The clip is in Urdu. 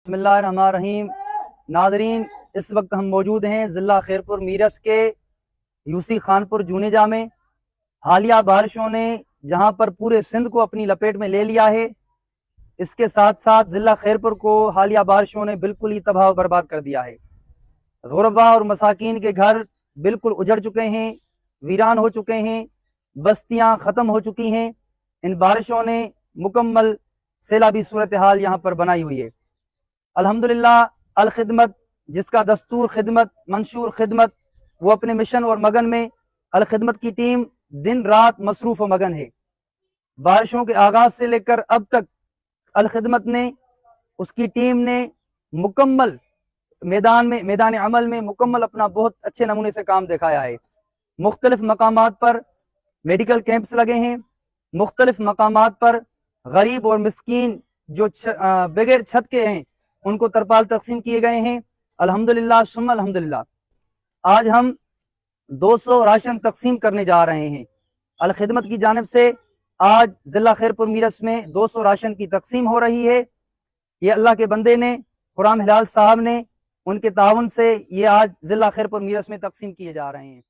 بسم اللہ الرحمن الرحیم۔ ناظرین، اس وقت ہم موجود ہیں ضلع خیرپور میرس کے یوسی خانپور جونیجا میں۔ حالیہ بارشوں نے جہاں پر پورے سندھ کو اپنی لپیٹ میں لے لیا ہے، اس کے ساتھ ساتھ ضلع خیرپور کو حالیہ بارشوں نے بالکل ہی تباہ و برباد کر دیا ہے۔ غربا اور مساکین کے گھر بالکل اجڑ چکے ہیں، ویران ہو چکے ہیں، بستیاں ختم ہو چکی ہیں۔ ان بارشوں نے مکمل سیلابی صورتحال یہاں پر بنائی ہوئی ہے۔ الحمدللہ الخدمت، جس کا دستور خدمت، منشور خدمت، وہ اپنے مشن اور مگن میں الخدمت کی ٹیم دن رات مصروف و مگن ہے۔ بارشوں کے آغاز سے لے کر اب تک الخدمت نے، اس کی ٹیم نے مکمل میدان عمل میں مکمل اپنا بہت اچھے نمونے سے کام دکھایا ہے۔ مختلف مقامات پر میڈیکل کیمپس لگے ہیں، مختلف مقامات پر غریب اور مسکین جو بغیر چھت کے ہیں ان کو ترپال تقسیم کیے گئے ہیں۔ الحمدللہ ثم الحمدللہ آج ہم 200 راشن تقسیم کرنے جا رہے ہیں۔ الخدمت کی جانب سے آج ضلع خیرپور میرس میں 200 راشن کی تقسیم ہو رہی ہے۔ یہ اللہ کے بندے نے، خرام ہلال صاحب نے، ان کے تعاون سے یہ آج ضلع خیرپور میرس میں تقسیم کیے جا رہے ہیں۔